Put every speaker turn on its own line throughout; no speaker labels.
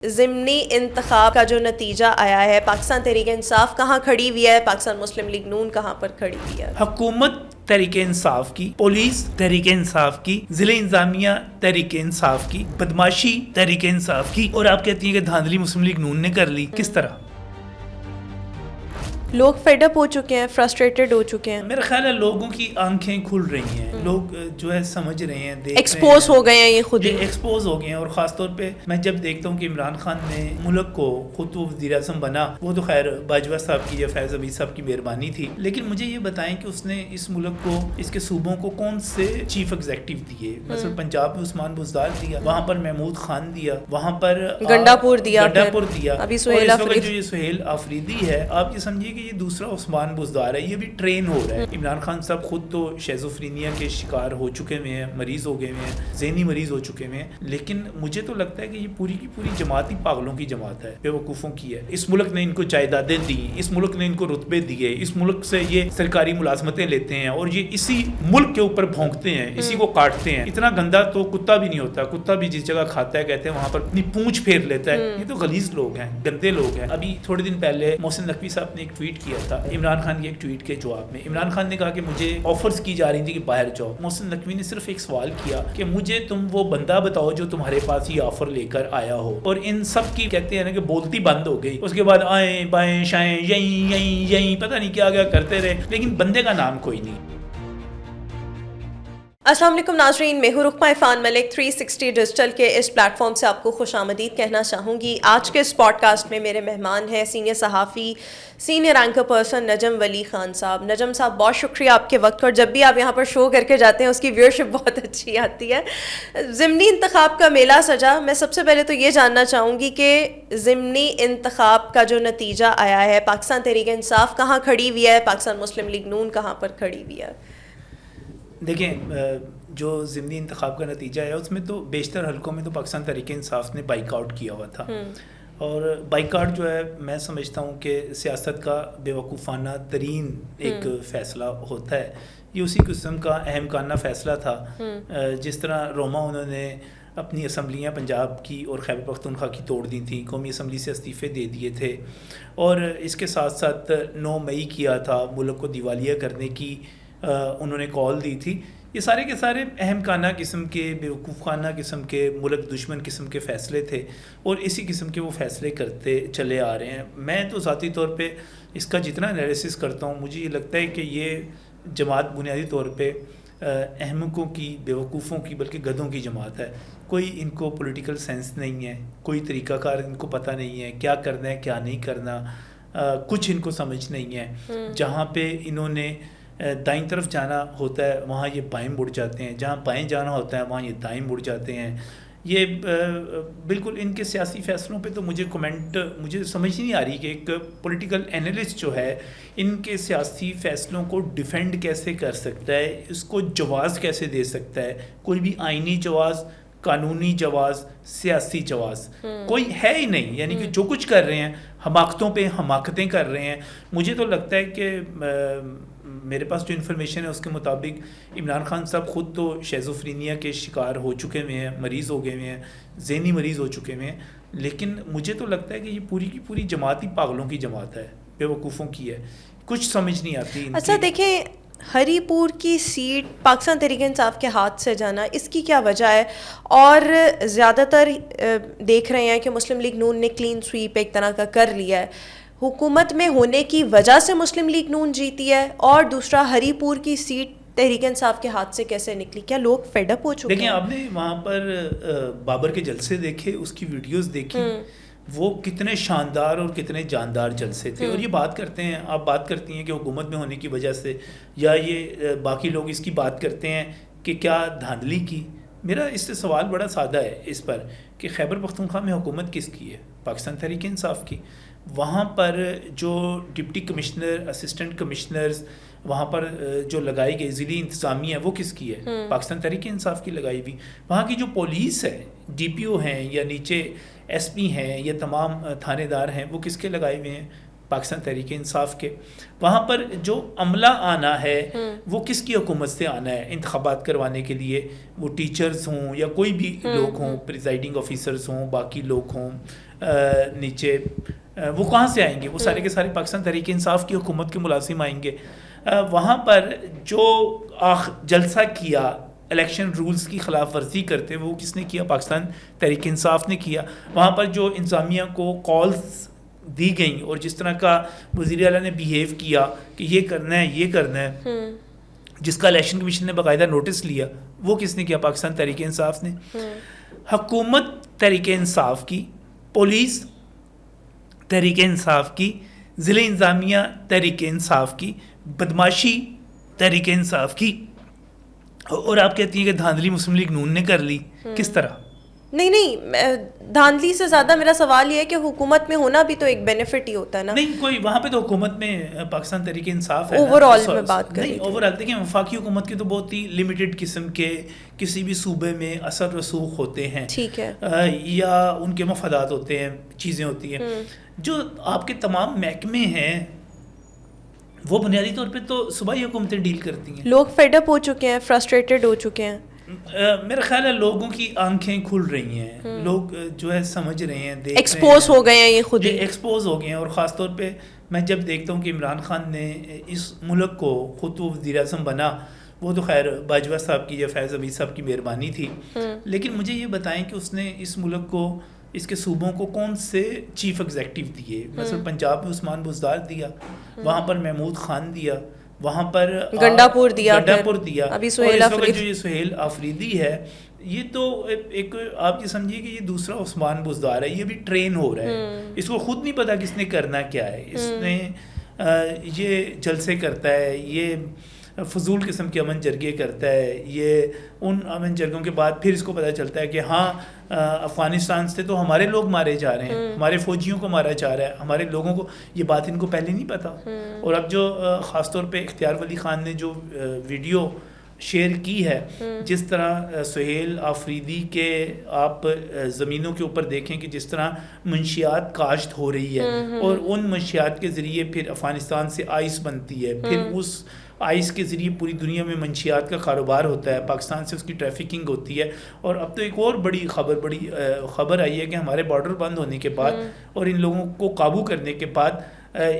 ضمنی انتخاب کا جو نتیجہ آیا ہے، پاکستان تحریک انصاف کہاں کھڑی ہوئی ہے، پاکستان مسلم لیگ نون کہاں پر کھڑی ہوئی ہے؟
حکومت تحریک انصاف کی، پولیس تحریک انصاف کی، ضلع انتظامیہ تحریک انصاف کی، بدماشی تحریک انصاف کی، اور آپ کہتی ہیں کہ دھاندلی مسلم لیگ نون نے کر لی. کس طرح؟
لوگ فیڈ اپ ہو چکے ہیں، فرسٹریٹڈ ہو چکے ہیں.
میرا خیال ہے لوگوں کی آنکھیں کھل رہی ہیں، لوگ جو ہے سمجھ رہے ہیں، دیکھ
ایکسپوز ہو گئے ہیں، یہ خود ہی
ایکسپوز ہو گئے ہیں. اور خاص طور پہ میں جب دیکھتا ہوں کہ عمران خان نے ملک کو خود تو وزیر اعظم بنا، وہ تو خیر باجوہ صاحب کی یا فیض عبید صاحب کی مہربانی تھی، لیکن مجھے یہ بتائیں کہ اس نے اس ملک کو، اس کے صوبوں کو کون سے چیف ایگزیکٹو دیے؟ مثلا پنجاب میں عثمان بزدار دیا، وہاں پر محمود خان دیا، وہاں پر
گنڈا پور دیا،
ابھی سہیل آفریدی ہے. آپ یہ سمجھیے کہ یہ دوسرا عثمان بزدار ہے، یہ بھی ٹرین ہو رہا ہے. عمران خان صاحب خود تو شیزوفرینیا کے شکار ہو چکے ہوئے ہیں، مریض ہو گئے ہوئے ہیں، ذہنی مریض ہو چکے ہوئے ہیں. لیکن مجھے تو لگتا ہے کہ یہ پوری کی پوری جماعت ہی پاگلوں کی جماعت ہے، بے وقوفوں کی ہے. اس ملک نے ان کو جائیدادیں دی، اس ملک نے ان کو رتبے دیے، اس ملک سے یہ سرکاری ملازمتیں لیتے ہیں، اور یہ اسی ملک کے اوپر بھونکتے ہیں، اسی کو کاٹتے ہیں. اتنا گندا تو کتا بھی نہیں ہوتا، کتا بھی جس جگہ کھاتا ہے کہتے ہیں وہاں پر اپنی پونچھ پھیر لیتا ہے. یہ تو غلیظ لوگ ہیں، گندے لوگ ہیں. ابھی تھوڑے دن پہلے محسن نقوی صاحب نے ایک ٹویٹ کیا تھا عمران خان کے ایک ٹویٹ کے جواب میں. عمران خان نے کہا کہ مجھے آفرز کی جا رہی تھی کہ باہر جاؤ. محسن نقوی نے صرف ایک سوال کیا کہ مجھے تم وہ بندہ بتاؤ جو تمہارے پاس یہ آفر لے کر آیا ہو. اور ان سب کی کہتے ہیں نا کہ بولتی بند ہو گئی. اس کے بعد آئیں بائیں شائیں یہیں پتہ نہیں کیا گیا کرتے رہے، لیکن بندے کا نام کوئی نہیں.
السلام علیکم ناظرین، میں ہوں رقمہ عرفان ملک. 360 ڈیجیٹل کے اس پلیٹ فارم سے آپ کو خوش آمدید کہنا چاہوں گی. آج کے اس پوڈ کاسٹ میں میرے مہمان ہیں سینئر صحافی، سینئر اینکر پرسن نجم ولی خان صاحب. نجم صاحب، بہت شکریہ آپ کے وقت کا. جب بھی آپ یہاں پر شو کر کے جاتے ہیں اس کی ویورشپ بہت اچھی آتی ہے. ضمنی انتخاب کا میلہ سجا. میں سب سے پہلے تو یہ جاننا چاہوں گی کہ ضمنی انتخاب کا جو نتیجہ آیا ہے، پاکستان تحریک انصاف کہاں کھڑی ہوئی ہے، پاکستان مسلم لیگ نون کہاں پر کھڑی ہوئی ہے؟
دیکھیں، جو ضمنی انتخاب کا نتیجہ ہے اس میں تو بیشتر حلقوں میں تو پاکستان تحریک انصاف نے بائیک آؤٹ کیا ہوا تھا. اور بائیک آؤٹ جو ہے میں سمجھتا ہوں کہ سیاست کا بے وقوفانہ ترین ایک فیصلہ ہوتا ہے. یہ اسی قسم کا اہم کانہ فیصلہ تھا جس طرح روما انہوں نے اپنی اسمبلیاں پنجاب کی اور خیبر پختونخوا کی توڑ دی تھیں، قومی اسمبلی سے استعفے دے دیے تھے، اور اس کے ساتھ ساتھ 9 مئی کیا تھا، ملک کو دیوالیہ کرنے کی انہوں نے کال دی تھی. یہ سارے کے سارے اہم کانہ قسم کے، بے وقوفانہ قسم کے، ملک دشمن قسم کے فیصلے تھے، اور اسی قسم کے وہ فیصلے کرتے چلے آ رہے ہیں. میں تو ذاتی طور پہ اس کا جتنا انالیسس کرتا ہوں، مجھے یہ لگتا ہے کہ یہ جماعت بنیادی طور پہ احمقوں کی، بے وقوفوں کی، بلکہ گدھوں کی جماعت ہے. کوئی ان کو پولیٹیکل سینس نہیں ہے، کوئی طریقہ کار ان کو پتہ نہیں ہے، کیا کرنا ہے کیا نہیں کرنا، کچھ ان کو سمجھ نہیں ہے. جہاں پہ انہوں نے دائیں طرف جانا ہوتا ہے وہاں یہ بائیں مڑ جاتے ہیں، جہاں بائیں جانا ہوتا ہے وہاں یہ دائیں مڑ جاتے ہیں. یہ بالکل ان کے سیاسی فیصلوں پہ تو مجھے سمجھ نہیں آ رہی کہ ایک پولیٹیکل اینالسٹ جو ہے ان کے سیاسی فیصلوں کو ڈیفینڈ کیسے کر سکتا ہے، اس کو جواز کیسے دے سکتا ہے. کوئی بھی آئینی جواز، قانونی جواز، سیاسی جواز کوئی ہے ہی نہیں. یعنی کہ جو کچھ کر رہے ہیں حماقتوں پہ حماقتیں کر رہے ہیں. مجھے تو لگتا ہے کہ میرے پاس جو انفارمیشن ہے اس کے مطابق عمران خان صاحب خود تو شیزوفرینیا کے شکار ہو چکے ہوئے ہیں، مریض ہو گئے ہوئے ہیں، ذہنی مریض ہو چکے ہوئے ہیں. لیکن مجھے تو لگتا ہے کہ یہ پوری کی پوری جماعت ہی پاگلوں کی جماعت ہے، بے وقوفوں کی ہے. کچھ سمجھ نہیں آتی.
اچھا دیکھیں، ہری پور کی سیٹ پاکستان تحریک انصاف کے ہاتھ سے جانا، اس کی کیا وجہ ہے؟ اور زیادہ تر دیکھ رہے ہیں کہ مسلم لیگ نون نے کلین سویپ ایک طرح کا کر لیا ہے. حکومت میں ہونے کی وجہ سے مسلم لیگ نون جیتی ہے، اور دوسرا ہری پور کی سیٹ تحریک انصاف کے ہاتھ سے کیسے نکلی؟ کیا لوگ فیڈ اپ ہو چکے ہیں؟
دیکھیں، آپ نے وہاں پر بابر کے جلسے دیکھے، اس کی ویڈیوز دیکھی، وہ کتنے شاندار اور کتنے جاندار جلسے تھے. اور یہ بات کرتے ہیں، آپ بات کرتی ہیں کہ حکومت میں ہونے کی وجہ سے، یا یہ باقی لوگ اس کی بات کرتے ہیں کہ کیا دھاندلی کی. میرا اس سے سوال بڑا سادہ ہے اس پر کہ خیبر پختونخوا میں حکومت کس کی ہے؟ پاکستان تحریک انصاف کی. وہاں پر جو ڈپٹی کمشنر، اسسٹنٹ کمشنرز وہاں پر جو لگائی گئی ضلعی انتظامیہ، وہ کس کی ہے؟ پاکستان تحریک انصاف کی لگائی ہوئی. وہاں کی جو پولیس ہے، ڈی پی او ہیں یا نیچے ایس پی ہیں یا تمام تھانے دار ہیں، وہ کس کے لگائے ہوئے ہیں؟ پاکستان تحریک انصاف کے. وہاں پر جو عملہ آنا ہے وہ کس کی حکومت سے آنا ہے انتخابات کروانے کے لیے؟ وہ ٹیچرز ہوں یا کوئی بھی لوگ ہوں، پریزائڈنگ آفیسرز ہوں، باقی لوگ ہوں، نیچے وہ کہاں سے آئیں گے؟ وہ سارے کے سارے پاکستان تحریک انصاف کی حکومت کے ملازم آئیں گے. وہاں پر جو جلسہ کیا الیکشن رولز کی خلاف ورزی کرتے وہ کس نے کیا؟ پاکستان تحریک انصاف نے کیا. وہاں پر جو انتظامیہ کو کالز دی گئیں اور جس طرح کا وزیر اعلیٰ نے بیہیو کیا کہ یہ کرنا ہے یہ کرنا ہے، جس کا الیکشن کمیشن نے باقاعدہ نوٹس لیا، وہ کس نے کیا؟ پاکستان تحریک انصاف نے. حکومت تحریک انصاف کی، پولیس تحریک انصاف کی، ضلع انتظامیہ تحریک انصاف کی، بدماشی تحریک انصاف کی، اور آپ کہتی ہیں کہ دھاندلی مسلم لیگ نون نے کر لی. کس طرح؟
نہیں دھاندلی سے زیادہ میرا سوال یہ ہے کہ حکومت میں ہونا بھی تو ایک بینیفٹ ہی ہوتا ہے نا.
نہیں کوئی وہاں پہ تو حکومت میں پاکستان تحریک انصاف ہے.
اوور آل میں بات کر رہی
نہیں اوور آل دیکھیں وفاقی حکومت کے تو بہت ہی لمیٹڈ قسم کے کسی بھی صوبے میں اثر رسوخ ہوتے ہیں،
ٹھیک ہے،
یا ان کے مفادات ہوتے ہیں، چیزیں ہوتی ہیں. جو آپ کے تمام محکمے ہیں وہ بنیادی طور پہ تو صوبائی حکومتیں ڈیل کرتی ہیں.
لوگ فیڈ اپ ہو چکے ہیں، فرسٹریٹڈ ہو چکے ہیں.
میرا خیال ہے لوگوں کی آنکھیں کھل رہی ہیں، لوگ جو ہے سمجھ رہے ہیں، دیکھ
ایکسپوز ہو گئے ہیں، یہ خود ہی
ایکسپوز ہو گئے ہیں. اور خاص طور پہ میں جب دیکھتا ہوں کہ عمران خان نے اس ملک کو، خود وہ وزیر اعظم بنا، وہ تو خیر باجوہ صاحب کی یا فیض حمید صاحب کی مہربانی تھی، لیکن مجھے یہ بتائیں کہ اس نے اس ملک کو، اس کے صوبوں کو کون سے چیف ایگزیکٹو دیے؟ مثلا پنجاب میں عثمان بزدار دیا، وہاں پر محمود خان دیا، وہاں پر
گنڈا پور دیا،
ابھی سہیل آفریدی. جو یہ سہیل آفریدی ہے یہ تو ایک آپ یہ سمجھیے کہ یہ دوسرا عثمان بزدار ہے، یہ بھی ٹرین ہو رہا ہے، اس کو خود نہیں پتا کس نے کرنا کیا ہے. اس نے یہ جلسے کرتا ہے، یہ فضول قسم کے امن جرگے کرتا ہے، یہ ان امن جرگوں کے بعد پھر اس کو پتہ چلتا ہے کہ ہاں افغانستان سے تو ہمارے لوگ مارے جا رہے ہیں، ہمارے فوجیوں کو مارا جا رہا ہے، ہمارے لوگوں کو. یہ بات ان کو پہلے نہیں پتا. اور اب جو خاص طور پہ اختیار ولی خان نے جو ویڈیو شیئر کی ہے، جس طرح سہیل آفریدی کے آپ زمینوں کے اوپر دیکھیں کہ جس طرح منشیات کاشت ہو رہی ہے، اور ان منشیات کے ذریعے پھر افغانستان سے آئس بنتی ہے، پھر اس آئس کے ذریعے پوری دنیا میں منشیات کا کاروبار ہوتا ہے، پاکستان سے اس کی ٹریفکنگ ہوتی ہے. اور اب تو ایک اور بڑی خبر آئی ہے کہ ہمارے بارڈر بند ہونے کے بعد اور ان لوگوں کو قابو کرنے کے بعد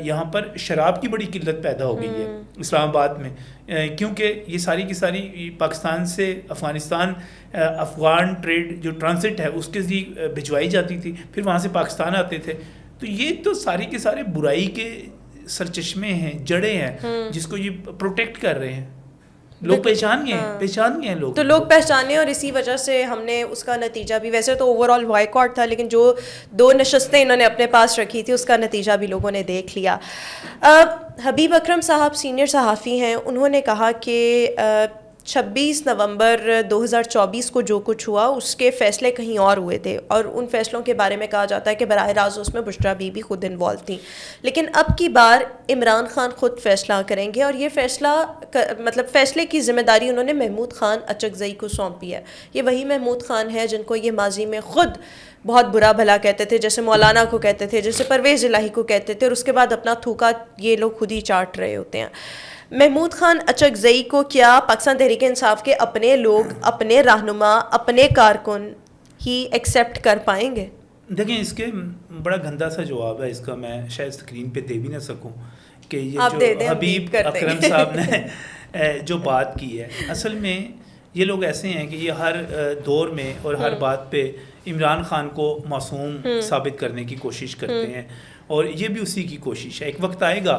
یہاں پر شراب کی بڑی قلت پیدا ہو گئی ہے اسلام آباد میں، کیونکہ یہ ساری کی ساری پاکستان سے افغانستان افغان ٹریڈ جو ٹرانزٹ ہے اس کے ذریعے بھجوائی جاتی تھی، پھر وہاں سے پاکستان آتے تھے. تو یہ تو ساری کے سارے برائی کے سرچشمے ہیں، جڑیں ہیں، جس کو یہ پروٹیکٹ کر رہے ہیں. لوگ پہچان گئے ہیں لوگ،
تو لوگ پہچانے، اور اسی وجہ سے ہم نے اس کا نتیجہ بھی، ویسے تو اوور آل بائیکاٹ تھا، لیکن جو 2 نشستیں انہوں نے اپنے پاس رکھی تھی اس کا نتیجہ بھی لوگوں نے دیکھ لیا. حبیب اکرم صاحب سینئر صحافی ہیں، انہوں نے کہا کہ 26 نومبر 2024 کو جو کچھ ہوا اس کے فیصلے کہیں اور ہوئے تھے، اور ان فیصلوں کے بارے میں کہا جاتا ہے کہ براہ راست اس میں بشرا بی بھی خود انوالو تھیں. لیکن اب کی بار عمران خان خود فیصلہ کریں گے، اور یہ فیصلے کی ذمہ داری انہوں نے محمود خان اچکزئی کو سونپی ہے. یہ وہی محمود خان ہے جن کو یہ ماضی میں خود بہت برا بھلا کہتے تھے، جیسے مولانا کو کہتے تھے، جیسے پرویز الہی کو کہتے تھے، اور اس کے بعد اپنا تھوکا یہ لوگ خود ہی چاٹ رہے ہوتے ہیں. محمود خان اچکزئی کو کیا پاکستان تحریک انصاف کے اپنے لوگ، اپنے رہنما، اپنے کارکن ہی ایکسیپٹ کر پائیں گے؟
دیکھیں اس کے بڑا گندا سا جواب ہے، اس کا میں شاید اسکرین پہ دے بھی نہ سکوں، کہ یہ جو حبیب اکرم صاحب نے جو بات کی ہے، اصل میں یہ لوگ ایسے ہیں کہ یہ ہر دور میں اور ہر بات پہ عمران خان کو معصوم ثابت کرنے کی کوشش کرتے ہیں، اور یہ بھی اسی کی کوشش ہے. ایک وقت آئے گا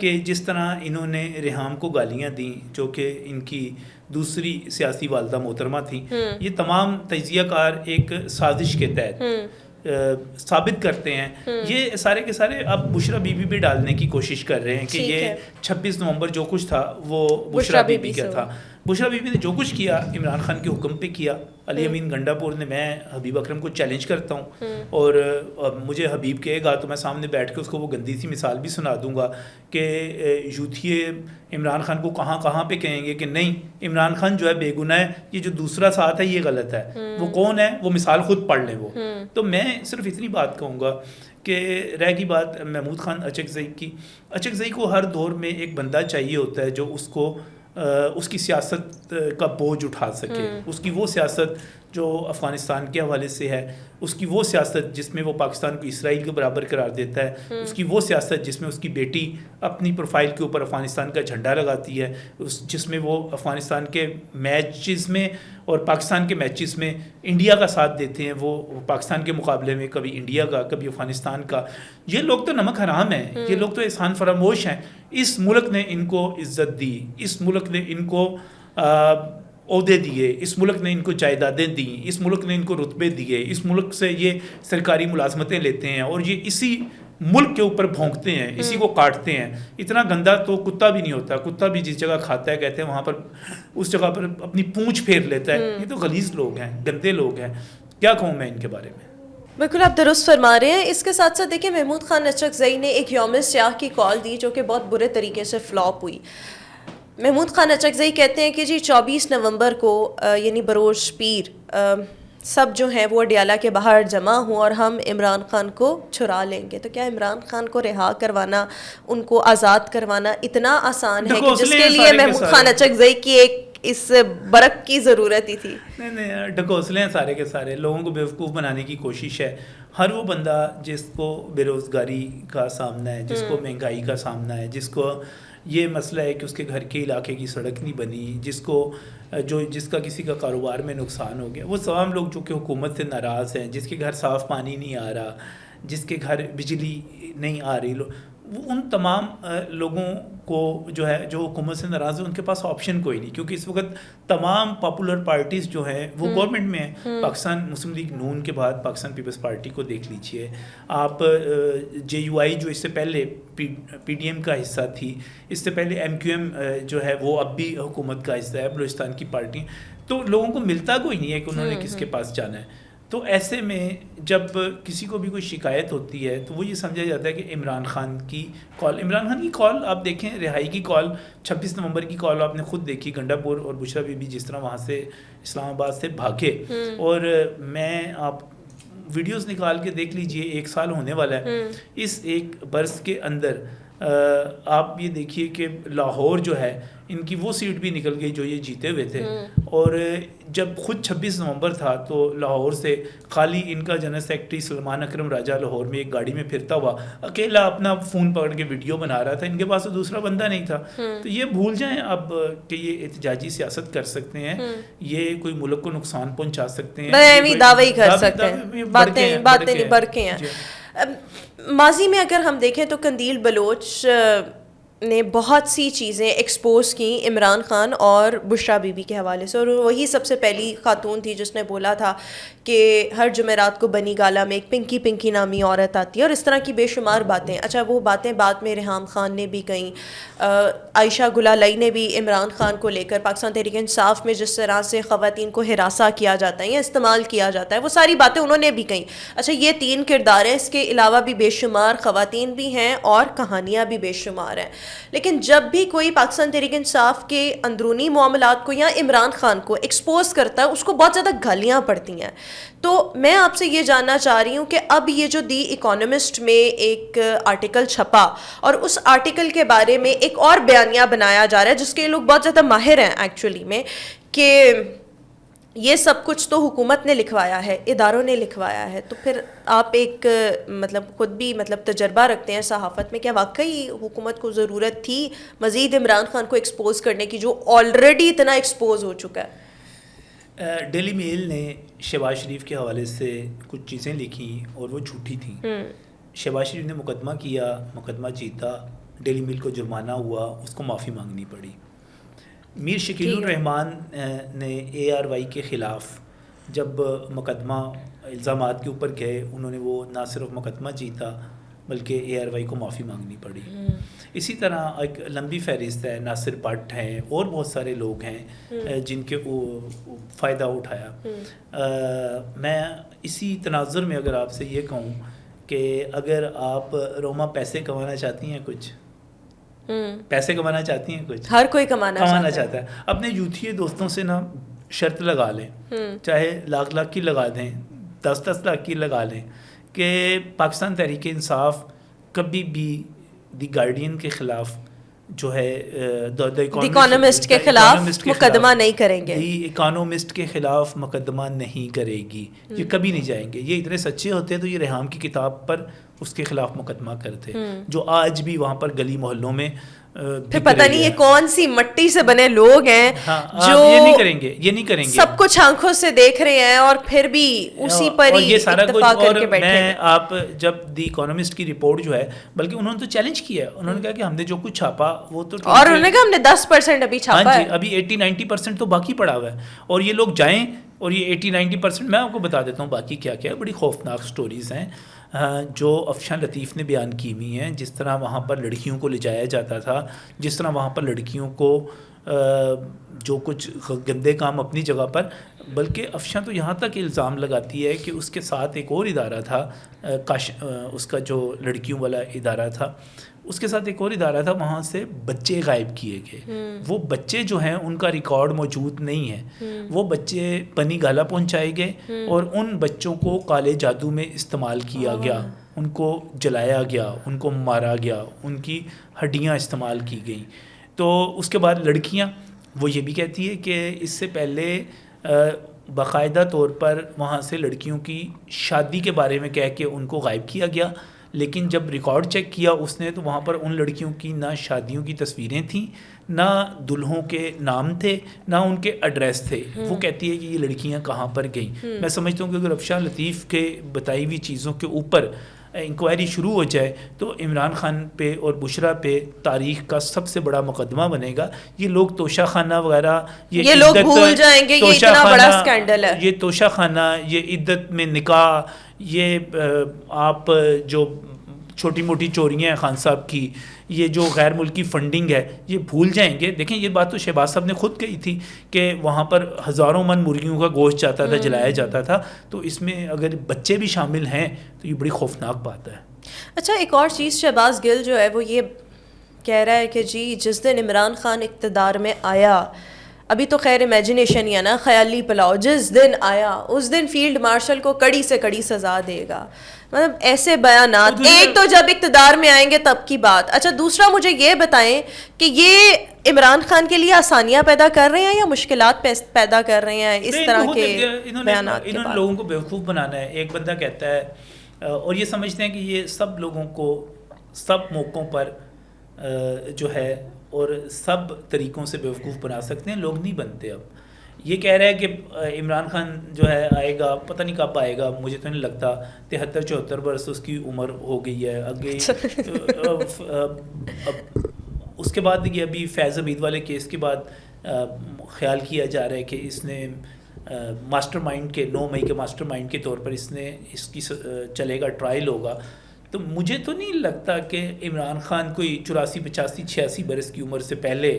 کہ جس طرح انہوں نے ریحام کو گالیاں دیں جو کہ ان کی دوسری سیاسی والدہ محترمہ تھیں، یہ تمام تجزیہ کار ایک سازش کے تحت ثابت کرتے ہیں. یہ سارے کے سارے اب بشرا بی بی پہ ڈالنے کی کوشش کر رہے ہیں کہ یہ 26 نومبر جو کچھ تھا وہ بشرا بی بی کا تھا. بشرا بی بی نے جو کچھ کیا عمران خان کے حکم پہ کیا. علی امین گنڈا پور نے، میں حبیب اکرم کو چیلنج کرتا ہوں، اور مجھے حبیب کہے گا تو میں سامنے بیٹھ کے اس کو وہ گندی سی مثال بھی سنا دوں گا کہ یوتھیے عمران خان کو کہاں کہاں پہ کہیں گے کہ نہیں عمران خان جو ہے بے گناہ ہے، یہ جو دوسرا ساتھ ہے یہ غلط ہے. وہ کون ہے؟ وہ مثال خود پڑھ لیں وہ. تو میں صرف اتنی بات کہوں گا کہ رہ گئی بات محمود خان اچکزئی کی. اچکزئی کو ہر دور میں ایک بندہ چاہیے ہوتا ہے جو اس کو اس کی سیاست کا بوجھ اٹھا سکے، اس کی وہ سیاست جو افغانستان کے حوالے سے ہے، اس کی وہ سیاست جس میں وہ پاکستان کو اسرائیل کے برابر قرار دیتا ہے، اس کی وہ سیاست جس میں اس کی بیٹی اپنی پروفائل کے اوپر افغانستان کا جھنڈا لگاتی ہے، جس میں وہ افغانستان کے میچز میں اور پاکستان کے میچز میں انڈیا کا ساتھ دیتے ہیں، وہ پاکستان کے مقابلے میں کبھی انڈیا کا کبھی افغانستان کا. یہ لوگ تو نمک حرام ہیں، یہ لوگ تو احسان فراموش ہیں. اس ملک نے ان کو عزت دی، اس ملک نے ان کو عہدے دیے، اس ملک نے ان کو جائیدادیں دیں، اس ملک نے ان کو رتبے دیے، اس ملک سے یہ سرکاری ملازمتیں لیتے ہیں اور یہ اسی ملک کے اوپر بھونکتے ہیں، اسی کو کاٹتے ہیں. اتنا گندا تو کتا بھی نہیں ہوتا. کتا بھی جس جگہ کھاتا ہے کہتے ہیں وہاں پر اس جگہ پر اپنی پونچھ پھیر لیتا ہے. یہ تو غلیظ لوگ ہیں، گندے لوگ ہیں. کیا کہوں میں ان کے بارے میں.
بالکل آپ درست فرما رہے ہیں. اس کے ساتھ ساتھ دیکھیں محمود خان اچکزئی نے ایک یوم سیاہ کی کال دی جو کہ بہت برے طریقے سے فلاپ ہوئی. محمود خان اچکزئی کہتے ہیں کہ جی 24 نومبر کو یعنی بروز پیر سب جو ہیں وہ اڈیالہ کے باہر جمع ہوں اور ہم عمران خان کو چھڑا لیں گے. تو کیا عمران خان کو رہا کروانا، ان کو آزاد کروانا اتنا آسان ہے کہ جس کے لیے محمود خان اچکزئی کی ایک اس برق کی ضرورت ہی تھی؟
نہیں، ڈھکوسلے ہیں سارے کے سارے. لوگوں کو بیوقوف بنانے کی کوشش ہے. ہر وہ بندہ جس کو بے روزگاری کا سامنا ہے، جس کو مہنگائی کا سامنا ہے، جس کو یہ مسئلہ ہے کہ اس کے گھر کے علاقے کی سڑک نہیں بنی، جس کا کسی کا کاروبار میں نقصان ہو گیا، وہ تمام لوگ جو کہ حکومت سے ناراض ہیں، جس کے گھر صاف پانی نہیں آ رہا، جس کے گھر بجلی نہیں آ رہی، وہ ان تمام لوگوں کو جو ہے جو حکومت سے ناراض ہے ان کے پاس آپشن کوئی نہیں. کیونکہ اس وقت تمام پاپولر پارٹیز جو ہیں وہ گورنمنٹ میں ہیں. پاکستان مسلم لیگ نون کے بعد پاکستان پیپلز پارٹی کو دیکھ لیجئے آپ. JUI جو اس سے پہلے PDM کا حصہ تھی، اس سے پہلے MQM جو ہے وہ اب بھی حکومت کا حصہ ہے، بلوچستان کی پارٹی. تو لوگوں کو ملتا کوئی نہیں ہے کہ انہوں نے کس کے پاس جانا ہے. تو ایسے میں جب کسی کو بھی کوئی شکایت ہوتی ہے تو وہ یہ سمجھا جاتا ہے کہ عمران خان کی کال آپ دیکھیں، رہائی کی کال 26 نومبر کی کال آپ نے خود دیکھی. گنڈا پور اور بشرا بی بی جس طرح وہاں سے اسلام آباد سے بھاگے، اور میں آپ ویڈیوز نکال کے دیکھ لیجئے، 1 سال ہونے والا ہے. اس ایک برس کے اندر آپ یہ دیکھیے کہ لاہور جو ہے ان کی وہ سیٹ بھی نکل گئی جو یہ جیتے ہوئے تھے. اور جب خود 26 نومبر تھا تو لاہور سے خالی ان کا جنرل سیکرٹری سلمان اکرم راجہ لاہور میں ایک گاڑی میں پھرتا ہوا اکیلا اپنا فون پکڑ کے ویڈیو بنا رہا تھا. ان کے پاس تو دوسرا بندہ نہیں تھا. تو یہ بھول جائیں اب کہ یہ احتجاجی سیاست کر سکتے ہیں، یہ کوئی ملک کو نقصان پہنچا سکتے ہیں،
دعوی کر سکتے ہیں، باتیں نہیں برقیں ہیں. ماضی میں اگر ہم دیکھیں تو قندیل بلوچ نے بہت سی چیزیں ایکسپوز کیں عمران خان اور بشرا بی بی کے حوالے سے، اور وہی سب سے پہلی خاتون تھی جس نے بولا تھا کہ ہر جمعرات کو بنی گالا میں ایک پنکی نامی عورت آتی ہے، اور اس طرح کی بے شمار باتیں. اچھا وہ باتیں بعد میں ریحام خان نے بھی کہیں، عائشہ گلالئی نے بھی عمران خان کو لے کر پاکستان تحریک انصاف میں جس طرح سے خواتین کو ہراساں کیا جاتا ہے یا استعمال کیا جاتا ہے، وہ ساری باتیں انہوں نے بھی کہیں. اچھا یہ 3 کردار ہیں، اس کے علاوہ بھی بے شمار خواتین بھی ہیں اور کہانیاں بھی بے شمار ہیں. لیکن جب بھی کوئی پاکستان تحریک انصاف کے اندرونی معاملات کو یا عمران خان کو ایکسپوز کرتا ہے اس کو بہت زیادہ گالیاں پڑتی ہیں. تو میں آپ سے یہ جاننا چاہ رہی ہوں کہ اب یہ جو دی اکانومسٹ میں ایک آرٹیکل چھپا اور اس آرٹیکل کے بارے میں ایک اور بیانیہ بنایا جا رہا ہے جس کے لوگ بہت زیادہ ماہر ہیں ایکچولی میں، کہ یہ سب کچھ تو حکومت نے لکھوایا ہے، اداروں نے لکھوایا ہے. تو پھر آپ ایک خود بھی تجربہ رکھتے ہیں صحافت میں، کیا واقعی حکومت کو ضرورت تھی مزید عمران خان کو ایکسپوز کرنے کی جو آلریڈی اتنا ایکسپوز ہو چکا ہے؟
ڈیلی میل نے شہباز شریف کے حوالے سے کچھ چیزیں لکھی اور وہ جھوٹی تھیں. شہباز شریف نے مقدمہ کیا، مقدمہ جیتا، ڈیلی میل کو جرمانہ ہوا، اس کو معافی مانگنی پڑی. میر شکیل الرحمان نے ARY کے خلاف جب مقدمہ الزامات کے اوپر گئے، انہوں نے وہ نہ صرف مقدمہ جیتا بلکہ ARY کو معافی مانگنی پڑی. اسی طرح ایک لمبی فہرست ہے، ناصر بٹ ہیں اور بہت سارے لوگ ہیں جن کے فائدہ اٹھایا. میں اسی تناظر میں اگر آپ سے یہ کہوں کہ اگر آپ روما پیسے کمانا چاہتی ہیں، پیسے کمانا چاہتی ہیں، کچھ
ہر کوئی کمانا
چاہتا ہے، اپنے یوتھی دوستوں سے نا شرط لگا لیں، چاہے لاکھ کی لگا دیں، 10 لاکھ کی لگا لیں، کہ پاکستان تحریک انصاف کبھی بھی دی گارڈین کے خلاف جو ہے
اکانومسٹ کے خلاف مقدمہ نہیں کریں گے،
اکانومسٹ کے خلاف مقدمہ نہیں کرے گی، یہ کبھی نہیں جائیں گے. یہ اتنے سچے ہوتے تو یہ ریحام کی کتاب پر اس کے خلاف مقدمہ کرتے، جو آج بھی وہاں پر گلی محلوں میں
پھر پتہ نہیں یہ کون سی مٹی سے بنے لوگ ہیں جو
یہ نہیں کریں گے
سب کچھ آنکھوں سے دیکھ رہے ہیں اور پھر بھی اسی پر ہی اتفاق کر کے بیٹھے ہیں.
آپ جب دی اکانومسٹ کی رپورٹ جو ہے، بلکہ انہوں نے تو چیلنج کیا ہے، انہوں نے کہا کہ ہم نے جو کچھ چھاپا وہ تو،
اور انہوں نے کہا ہم نے 10% ابھی چھاپا ہے،
ابھی 80-90% تو باقی پڑا ہوا ہے. اور یہ لوگ جائیں اور یہ 80-90% میں آپ کو بتا دیتا ہوں باقی کیا کیا ہے. بڑی خوفناک سٹوریز ہیں جو افشاں لطیف نے بیان کی ہوئی ہیں، جس طرح وہاں پر لڑکیوں کو لے جایا جاتا تھا، جس طرح وہاں پر لڑکیوں کو جو کچھ گندے کام اپنی جگہ پر، بلکہ افشاں تو یہاں تک الزام لگاتی ہے کہ اس کے ساتھ ایک اور ادارہ تھا، اس کا جو لڑکیوں والا ادارہ تھا، اس کے ساتھ ایک اور ادارہ تھا، وہاں سے بچے غائب کیے گئے. وہ بچے جو ہیں ان کا ریکارڈ موجود نہیں ہے، وہ بچے پنی گالا پہنچائے گئے اور ان بچوں کو کالے جادو میں استعمال کیا گیا، ان کو جلایا گیا، ان کو مارا گیا، ان کی ہڈیاں استعمال کی گئیں. تو اس کے بعد لڑکیاں، وہ یہ بھی کہتی ہے کہ اس سے پہلے باقاعدہ طور پر وہاں سے لڑکیوں کی شادی کے بارے میں کہہ کے ان کو غائب کیا گیا، لیکن جب ریکارڈ چیک کیا اس نے تو وہاں پر ان لڑکیوں کی نہ شادیوں کی تصویریں تھیں، نہ دلہوں کے نام تھے، نہ ان کے ایڈریس تھے. وہ کہتی ہے کہ یہ لڑکیاں کہاں پر گئیں. میں سمجھتا ہوں کہ اگر افشاں لطیف کے بتائی ہوئی چیزوں کے اوپر انکوائری شروع ہو جائے تو عمران خان پہ اور بشرا پہ تاریخ کا سب سے بڑا مقدمہ بنے گا. یہ لوگ توشہ خانہ وغیرہ،
یہ لوگ بھول جائیں گے یہ اتنا بڑا سکینڈل ہے،
یہ توشہ خانہ، یہ عدت میں نکاح، یہ آپ جو چھوٹی موٹی چوریاں ہیں خان صاحب کی، یہ جو غیر ملکی فنڈنگ ہے، یہ بھول جائیں گے. دیکھیں یہ بات تو شہباز صاحب نے خود کہی تھی کہ وہاں پر ہزاروں من مرغیوں کا گوشت جاتا تھا، جلایا جاتا تھا. تو اس میں اگر بچے بھی شامل ہیں تو یہ بڑی خوفناک بات ہے.
اچھا ایک اور چیز، شہباز گل جو ہے وہ یہ کہہ رہا ہے کہ جی جس دن عمران خان اقتدار میں آیا، ابھی تو خیر امیجنیشن ہی ہے نا، خیالی پلاؤ، جس دن آیا اس دن فیلڈ مارشل کو کڑی سے کڑی سزا دے گا. مطلب ایسے بیانات، ایک تو جب اقتدار میں آئیں گے تب کی بات. اچھا دوسرا مجھے یہ بتائیں کہ یہ عمران خان کے لیے آسانیاں پیدا کر رہے ہیں یا مشکلات پیدا کر رہے ہیں اس طرح کے بیانات کے بعد؟
انہوں نے لوگوں کو بیوقوف بنانا ہے. ایک بندہ کہتا ہے اور یہ سمجھتے ہیں کہ یہ سب لوگوں کو سب موقعوں پر جو ہے اور سب طریقوں سے بیوقوف بنا سکتے ہیں. لوگ نہیں بنتے. اب یہ کہہ رہا ہے کہ عمران خان جو ہے آئے گا، پتہ نہیں کب آئے گا، مجھے تو نہیں لگتا. 73-74 برس اس کی عمر ہو گئی ہے. آگے اس کے بعد یہ ابھی فیض حمید والے کیس کے بعد خیال کیا جا رہا ہے کہ اس نے ماسٹر مائنڈ کے 9 مئی کے ماسٹر مائنڈ کے طور پر اس کی چلے گا، ٹرائل ہوگا. تو مجھے تو نہیں لگتا کہ عمران خان کوئی 84, 85, 86 برس کی عمر سے پہلے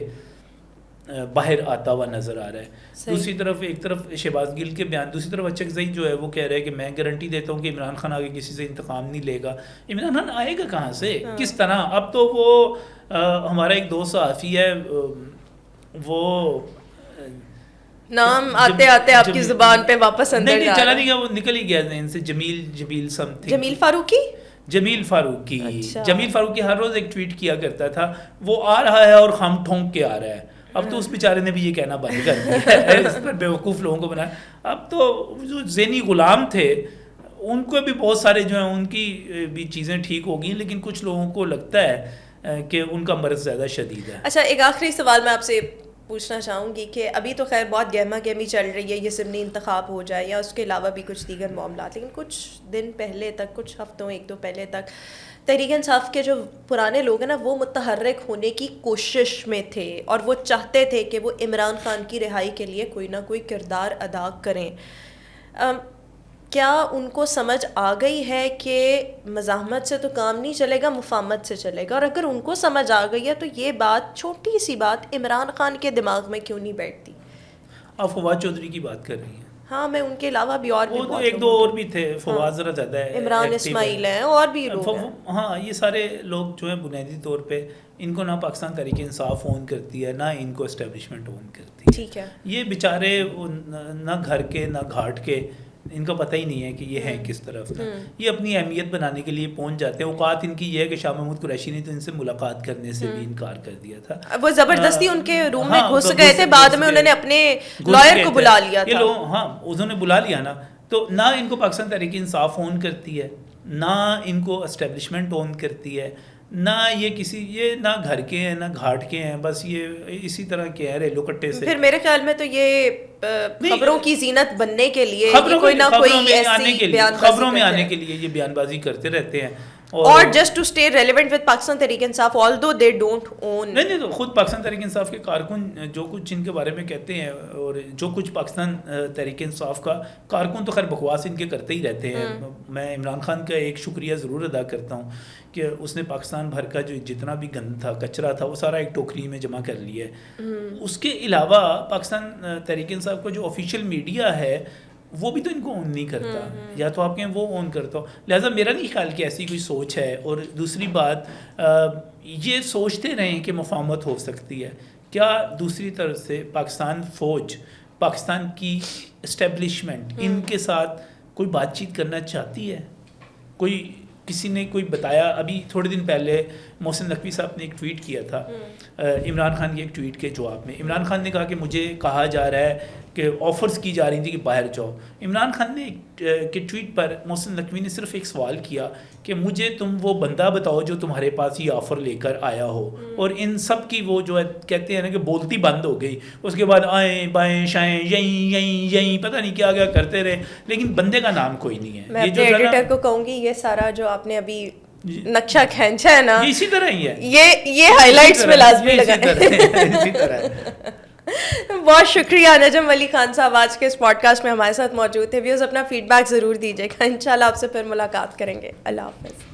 باہر آتا ہوا نظر آ رہا ہے. دوسری طرف ایک طرف شہباز گل کے بیان، دوسری طرف اچک جو ہے وہ کہہ رہا ہے کہ میں گارنٹی دیتا ہوں کہ عمران خان آگے کسی سے انتقام نہیں لے گا. عمران خان آئے گا کہاں سے، کس طرح؟ اب تو وہ ہمارا ایک دوست صحافی ہے، وہ
نام آتے آتے آپ کی زبان پہ واپس اندر
نہیں چلا نہیں گیا، وہ نکل ہی گیا ذہن سے، جمیل
جمیل فاروقی.
جمیل فاروقی ہر روز ایک ٹویٹ کیا کرتا تھا، وہ آ رہا ہے اور خام ٹھونک کے آ رہا ہے. اب تو اس بیچارے نے بھی یہ کہنا بند کر دیا ہے، اس پر بیوقوف لوگوں کو بنایا. اب تو جو ذہنی غلام تھے ان کو بھی بہت سارے جو ہیں ان کی بھی چیزیں ٹھیک ہو گئی، لیکن کچھ لوگوں کو لگتا ہے کہ ان کا مرض زیادہ شدید ہے.
اچھا ایک آخری سوال میں آپ سے پوچھنا چاہوں گی کہ ابھی تو خیر بہت گہما گہمی چل رہی ہے، یہ ضمنی انتخاب ہو جائے یا اس کے علاوہ بھی کچھ دیگر معاملات، لیکن کچھ دن پہلے تک، کچھ ہفتوں 1-2 پہلے تک تحریک انصاف کے جو پرانے لوگ ہیں نا وہ متحرک ہونے کی کوشش میں تھے اور وہ چاہتے تھے کہ وہ عمران خان کی رہائی کے لیے کوئی نہ کوئی کردار ادا کریں. کیا ان کو سمجھ آ گئی ہے کہ مزاحمت سے تو کام نہیں چلے گا، مفاہمت سے چلے گا؟ اور اگر ان کو سمجھ آ گئی ہے تو یہ بات، چھوٹی سی بات، عمران خان کے دماغ میں کیوں نہیں بیٹھتی؟
آپ فواد چودھری کی بات کر رہی ہیں؟
ہاں میں ان کے علاوہ بھی اور بھی
ایک دو اور بھی تھے، فواد ذرا زیادہ ہے،
عمران اسماعیل ہیں اور بھی لوگ ہیں.
ہاں یہ سارے لوگ جو ہیں بنیادی طور پہ ان کو نہ پاکستان تحریک انصاف اون کرتی ہے، نہ ان کو اسٹیبلشمنٹ اون کرتی ہے.
ٹھیک ہے،
یہ بیچارے نہ گھر کے نہ گھاٹ کے ان کا پتہ ہی نہیں ہے کہ یہ ہے کس طرف نا. یہ اپنی اہمیت بنانے کے لیے پہنچ جاتے ہیں. اوقات ان کی یہ ہے کہ شاہ محمود قریشی نے تو ان سے ملاقات کرنے سے بھی انکار کر دیا تھا.
وہ زبردستی ان کے روم میں گھس گئے تھے, بعد میں انہوں نے اپنے لائر کو بلا لیا تھا.
ہاں انہوں نے بلا لیا نا. تو نہ ان کو پاکستان تحریک انصاف اون کرتی ہے, نہ ان کو اسٹیبلشمنٹ اون کرتی ہے, نہ یہ نہ گھر کے ہیں نہ گھاٹ کے ہیں, بس یہ اسی طرح کے ہیں ریلو کٹے سے.
پھر میرے خیال میں تو یہ خبروں کی زینت بننے کے لیے کوئی نہ کوئی
خبروں میں آنے کے لیے یہ بیان بازی کرتے رہتے ہیں,
اور just to stay relevant with Pakistan Tehreek Insaf آلدو they don't own.
نہیں تو خود پاکستان تحریک انصاف کے کارکن جو کچھ ان کے بارے میں کہتے ہیں, اور جو کچھ پاکستان تحریک انصاف کا کارکن تو خیر بکواس ان کے کرتے ہی رہتے ہیں. میں عمران خان کا ایک شکریہ ضرور ادا کرتا ہوں کہ اس نے پاکستان بھر کا جو جتنا بھی گند تھا, کچرا تھا, وہ سارا ایک ٹوکری میں جمع کر لیا ہے. اس کے علاوہ پاکستان تحریک انصاف کا جو آفیشیل میڈیا ہے وہ بھی تو ان کو اون نہیں کرتا, یا تو آپ کہیں وہ اون کرتا ہو. لہٰذا میرا نہیں خیال کہ ایسی کوئی سوچ ہے. اور دوسری بات, یہ سوچتے رہیں کہ مفاہمت ہو سکتی ہے. کیا دوسری طرف سے پاکستان فوج, پاکستان کی اسٹیبلشمنٹ ان کے ساتھ کوئی بات چیت کرنا چاہتی ہے؟ کسی نے کوئی بتایا؟ ابھی تھوڑے دن پہلے محسن نقوی صاحب نے ایک ٹویٹ کیا تھا عمران خان کی ایک ٹویٹ کے جواب میں. عمران خان نے کہا کہ مجھے کہا جا رہا ہے کہ آفرز کی جا رہی تھی کہ باہر جاؤ. عمران خان نے کے ٹویٹ پر محسن نقوی نے صرف ایک سوال کیا کہ مجھے تم وہ بندہ بتاؤ جو تمہارے پاس یہ آفر لے کر آیا ہو. اور ان سب کی وہ جو ہے کہتے ہیں نا کہ بولتی بند ہو گئی. اس کے بعد آئیں بائیں شائیں یہیں پتہ نہیں کیا کیا کرتے رہے, لیکن بندے کا نام کوئی نہیں ہے.
میں اپنے ایڈیٹر کو کہوں گی یہ سارا جو آپ نے ابھی نقشہ کھینچا ہے نا,
اسی طرح ہی ہے,
یہ ہائی لائٹس میں لازمی لگائیں. بہت شکریہ نجم ولی خان صاحب, آج کے اس پوڈ کاسٹ میں ہمارے ساتھ موجود تھے. ویوز اپنا فیڈ بیک ضرور دیجیے گا, انشاءاللہ آپ سے پھر ملاقات کریں گے. اللہ حافظ.